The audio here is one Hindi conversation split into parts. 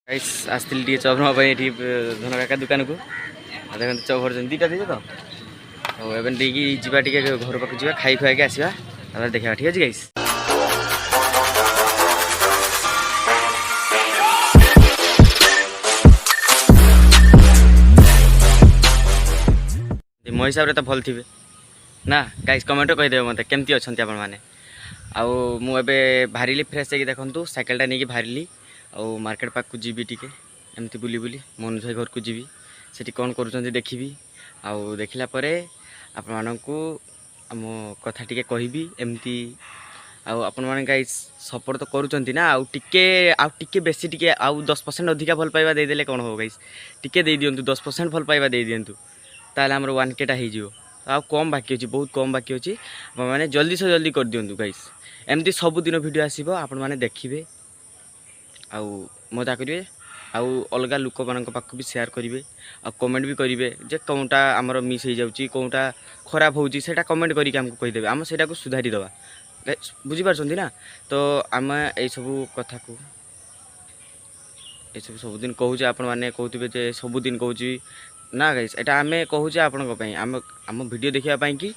गाइस आस्तिल टी चप नवा ये धन काका दुकान को देखते चप भर दीटा दे तो एवं देकी जीवा टी घर पाक जा खाई खुआ के आसवा देखा ठीक है गाइस। मो हिसाब से तो भल थे ना गाइस कमेंट कहीदेव मत केमती अच्छा आपण मैंने आबे बाहरी फ्रेश है देखूँ साइकेलटा नहीं बाहरी आउ मार्केट पाक को जीवी टी एमती बुली बुली मनुज भाई घर को जीवी से कौन कर देखी आउ देखला आपण मानू आम कथा टी कहबी एमती आपण मैंने गाइस सपोर्ट तो करुँच ना आउ टिके बेसी टिके आउ 10% अधिका भल पाइबा देदेले कौन हो गाइस टिके दे दिंतु 10% भल पाइबा दे दिंतु ताले हमर 1K हो आ कम बाकी अच्छी बहुत कम बाकी अच्छी मैंने जल्दी से जल्दी कर दिंतु गाइस एमती सबुदिन वीडियो आसो आपण मैंने देखिए आउ मजा करेंगे आउ अलग लोक मान पाक भी शेयर करेंगे आ कमेंट भी करेंगे जे कौटा आमर मिस हो जाऊँगी कौटा खराब होची सेटा कमेंट करके आमको कहीदेवे आम सेटा को सुधारी दवा बुझीपार ना तो आम यही सब कथा को ये सबुदिन कहूँ आपण मैंने कहते जे सबुदिन कहूँ ना गाइस एटा आमे कहूचे आपन आम वीडियो देखापी कि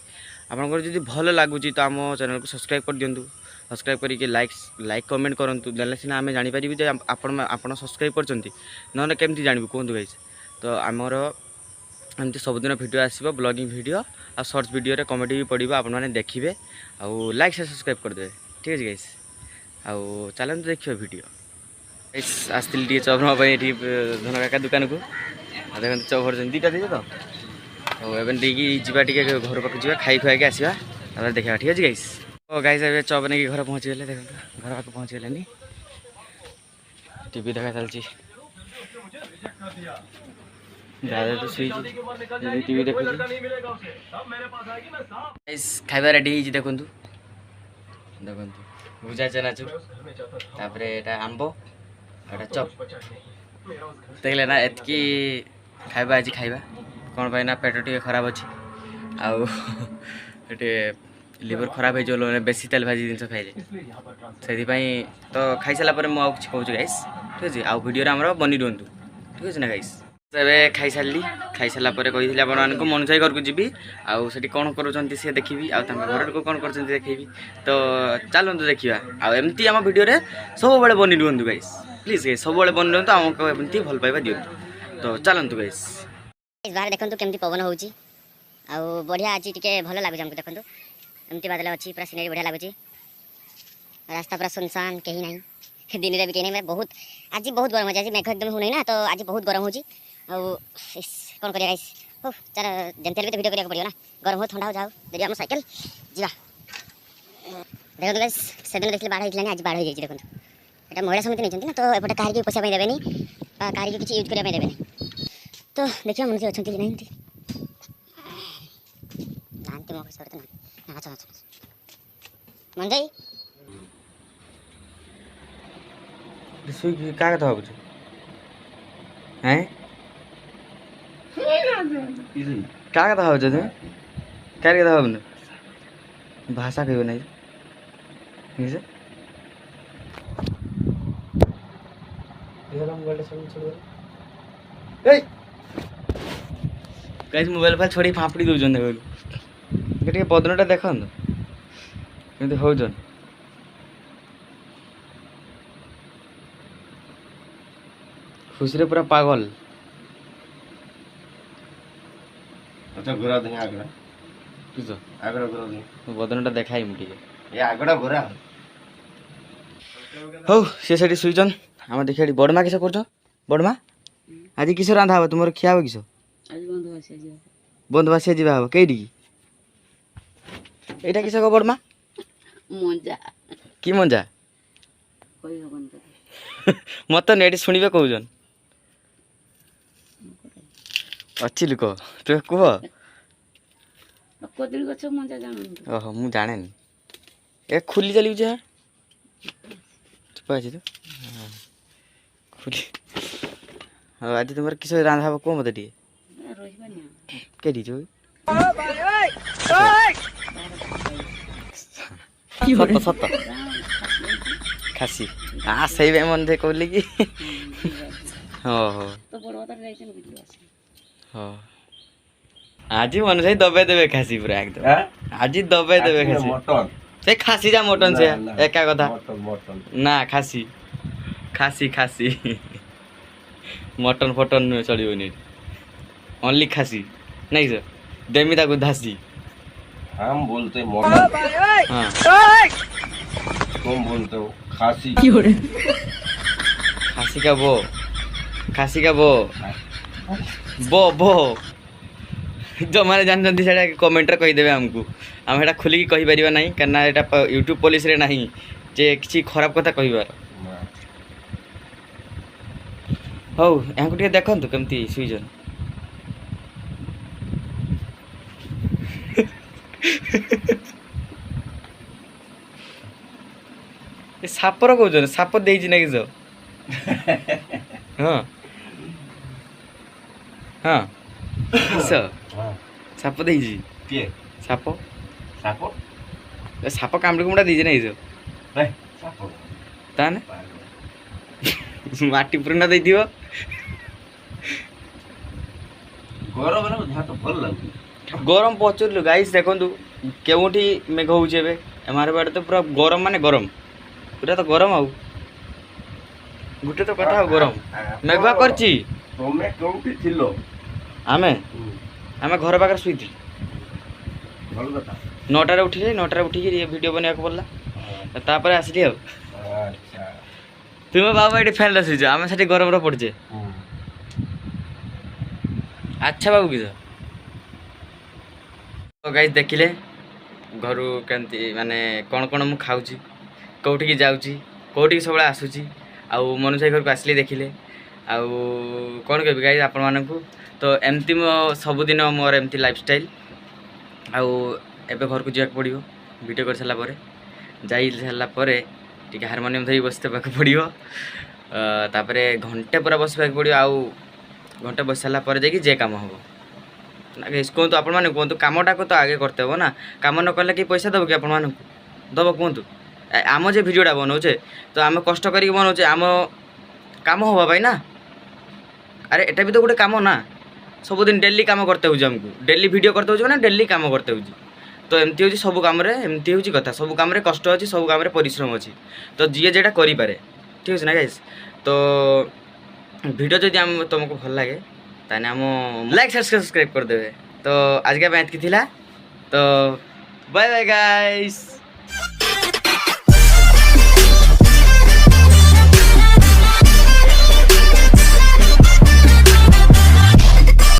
आपंकर जब भल लगुच तो आम चैनल को सब्सक्राइब कर दिंतु सब्सक्राइब करके लाइक कमेंट करूँ देने सीना आम जापर आप सब्सक्राइब कर केमती जानबू कहतु गाइस तो आमर एमती सबुदिन वीडियो आसो ब्लॉगिंग वीडियो आ शॉर्ट्स वीडियो रे कमेडी भी पड़ो आप देखिए आउ लाइक से सब्सक्राइब करदे ठीक है गाइस आउ चलते देखिए वीडियो गाइस आस्तिल टी चप नवा ये धन काका दुकान को देखते चप भर दीटा दे तो एवं देकी जीवा टी घर पाक जा खाई खुआ के आसवा देखा ठीक है गाइस तो गाइस ए चप नहीं घर पहुँची गले देखते घर पाक पहुँची गले टीवी देखा चलती दादा तो शुई टीवी देखु खाइबा रेडी हो देखु देखु भुजा चनाचुर तापर एटा आंब एटा चप देखले ना एतकी खाइबा आज खाइबा कौन पाई ना पेट टे खराब अच्छी आउ लिवर खराब हो बेसी तेल भाजी जिन खाइले से तो खाई सारापर मुझे कहूँ गाइस ठीक है आउ वीडियो आम बनी रुहतु ठीक है ना गाइस ए खाई सारी खाई सारापर कही आपको मनुज भाई घर को जी आउ से कौन कर सी देखी आउ घर को कौन कर देखी तो चलते देखा आउ एमती आम वीडियो सब बनी रुहतु गाइस प्लीज गाइस सब बनी रुहतु आमको एमती भल पाइबा दिंतु तो चलतु गाइस बाहर देखो केमती पवन हो बढ़िया आज टे भल लगुच आमको देखो एमती बादल अच्छी पूरा सीनरी बढ़िया लगुच रास्ता पूरा सुनसान कहीं ना दिन में भी कहीं नहीं बहुत आज बहुत गरम हो आज मेघ एकदम होना ना तो आज बहुत गरम हो कौन करिया गाइस हो चल जमते भी तो वीडियो करिया ना गरम हो ठंडा हो जाओ देखिए आम साइकेल जा देखो गाइस से दिन देखिए बाढ़ होता आज बाढ़ हो जाए देखो यहाँ महिला समिति नहीं ना तो एपटे कहीं पैसा देवेनि कहीं किसी यूज करने देवे तो देखिए मन अच्छा नहीं जानते मो हिसाब से ना अच्छा मन जाई सुई का कथा भाबुछ हैं का कथा भाबुछ तुम क्या कथा भाबनु भाषा कहबो नहीं निजे हम गोल्ड सब छोड़ ए गाइस मोबाइल पर छोड़ी फापड़ी दउजन देखो टे पदनटा देखन केमते होजन खुशी रे पूरा पागल अच्छा गोरा दे आगड़ा किसो आगड़ा गोरा दे बदनटा देखाई मुटी ए आगड़ा गोरा हो से सेठी सुइजन हम देखिया बड़मा किस करछ बड़मा आज किस रांधा हो तुमर खिया हो किस आज बंधवासिया जीवा हो कईटी एटा किस को बड़मा मजा कि मंजा कोई हबन मत नेट सुनिबे कहउजन अच्छी लुक तु कह कदली गछ मजा जान ओहो मु जाने ए खुली चली जे चुप अछि तो खुली हाँ आज तुम किस रांधा हम कह मत टे के सत सत खासी हाँ सही मन थे कहली कि ହଁ ହଁ ତ ବଡ଼ କଥା ଯାଇଛନ୍ତି ବୁଲି ଆସି ହଁ ଆଜି ମନେ ସେଇ ଦବାଇ ଦେବେ ଖାସି ପୁରା ଏକଦମ ଆଜି ଦବାଇ ଦେବେ ଖାସି ମଟନ ସେ ଖାସି ଯା ମଟନ ସେ ଏକା କଥା ମଟନ ମଟନ ନା ଖାସି ଖାସି ଖାସି ମଟନ ଫଟନ ନୁହେଁ ଚଳିବନି ଓନ୍ଲି ଖାସି ନାଇଁ ସାର୍ ଦେମି ତାକୁ ଧାସି हम बोलते मटन ହଁ तुम बोलते हो खासी ଖାସି କା ବୋ ଖାସି କା ବୋ ବୋ ବୋ ଯେଉଁମାନେ ଜାଣିଛନ୍ତି ସେଇଟା କମେଣ୍ଟରେ କହିଦେବେ ଆମକୁ ଆମେ ସେଇଟା ଖୋଲିକି କହିପାରିବା ନାହିଁ କାହିଁକିନା ଏଇଟା ୟୁଟ୍ୟୁବ୍ ପଲିସିରେ ନାହିଁ ଯେ କିଛି ଖରାପ କଥା କହିବାର ହଉ ଏହାକୁ ଟିକେ ଦେଖନ୍ତୁ କେମିତି ଶୋଇଛନ୍ତି ଏ ସାପର କହୁଛନ୍ତି ସାପ ଦେଇଛି ନା କିସ ହଁ ହଁ କିସ ସାପ ଦେଇଛି କିଏ ସାପ ସାପ ଏ ସାପ କାମୁଡ଼ି କୁମୁଡ଼ା ଦେଇଛି ନା କିସ ସାପ ତାହେଲେ ମାଟି ପୁରୁଣା ଦେଇଥିବ ଗରମରେ ଭାତ ଭଲ ଲାଗୁଛି ଗରମ ପଚୁରିଲୁ ଗାଇସ୍ ଦେଖନ୍ତୁ କେଉଁଠି ମେଘ ହେଉଛି ଏବେ ଏମାର ବାଡ଼େ ତ ପୁରା ଗରମ ମାନେ ଗରମ ପୁରା ତ ଗରମ ଆଉ ଗୋଟେ ତ କଥା ଆଉ ଗରମ ମେଘୁଆ କରିଛି ତମେ କେଉଁଠି ଥିଲ ଆମେ ଆମେ ଘର ପାଖରେ ଶୋଇଥିଲୁ ଭଲ କଥା 9ଟାରେ ଉଠିଲି 9ଟାରେ ଉଠିକି ଭିଡ଼ିଓ ବନେଇବାକୁ ପଡ଼ିଲା ତାପରେ ଆସିଲି ଆଉ ଆଚ୍ଛା ତୁମେ ବାବା ଏଠି ଫ୍ୟାନ୍ରେ ଶୋଇଛ ଆମେ ସେଠି ଗରମରେ ପଡ଼ିଛେ ଆଚ୍ଛା ବାବୁ କିସ ଗାଇସ୍ ଦେଖିଲେ ଘରୁ କେମିତି ମାନେ କ'ଣ କ'ଣ ମୁଁ ଖାଉଛି କେଉଁଠିକି ଯାଉଛି କେଉଁଠିକି ସବୁବେଳେ ଆସୁଛି ଆଉ ମନୁଜ ଭାଇ ଘରକୁ ଆସିଲେ ଦେଖିଲେ ଆଉ କ'ଣ କହିବି ଗାଇସ୍ ଆପଣମାନଙ୍କୁ ତ ଏମିତି ମୋ ସବୁଦିନ ମୋର ଏମିତି ଲାଇଫଷ୍ଟାଇଲ୍ ଆଉ ଏବେ ଘରକୁ ଯିବାକୁ ପଡ଼ିବ ଭିଡ଼ିଓ କରିସାରିଲା ପରେ ଯାଇ ସାରିଲା ପରେ ଟିକେ ହାରମୋନିୟମ୍ ଧରି ବସିବାକୁ ପଡ଼ିବ ତାପରେ ଘଣ୍ଟେ ପୁରା ବସିବାକୁ ପଡ଼ିବ ଆଉ ଘଣ୍ଟେ ବସି ସାରିଲା ପରେ ଯାଇକି ଯେ କାମ ହେବ କୁହନ୍ତୁ ଆପଣମାନେ କୁହନ୍ତୁ କାମଟାକୁ ତ ଆଗେ କରତେ ହେବ ନା କାମ ନ କଲେ କି ପଇସା ଦେବ କି ଆପଣମାନଙ୍କୁ ଦେବ କୁହନ୍ତୁ ଆମ ଯେ ଭିଡ଼ିଓଟା ବନାଉଛେ ତ ଆମେ କଷ୍ଟ କରିକି ବନାଉଛେ ଆମ କାମ ହେବା ପାଇଁ ନା ଆରେ ଏଟା ବି ତ ଗୋଟେ କାମ ନା ସବୁଦିନ ଡେଲି କାମ କରତେ ହେଉଛି ଆମକୁ ଡେଲି ଭିଡ଼ିଓ କରତେ ହେଉଛି ମାନେ ଡେଲି କାମ କରତେ ହେଉଛି ତ ଏମିତି ହେଉଛି ସବୁ କାମରେ ଏମିତି ହେଉଛି କଥା ସବୁ କାମରେ କଷ୍ଟ ଅଛି ସବୁ କାମରେ ପରିଶ୍ରମ ଅଛି ତ ଯିଏ ଯେଟା କରିପାରେ ଠିକ୍ ଅଛି ନା ଗାଇସ୍ ତ ଭିଡ଼ିଓ ଯଦି ତୁମକୁ ଭଲ ଲାଗେ ତାହେଲେ ଆମ ଲାଇକ୍ ସବସ୍କ୍ରାଇब କରିଦେବେ ତ ଆଜିକା ପାଇଁ ଏତିକି ଥିଲା ତ ବାଏ ବାଏ ଗାଇସ୍।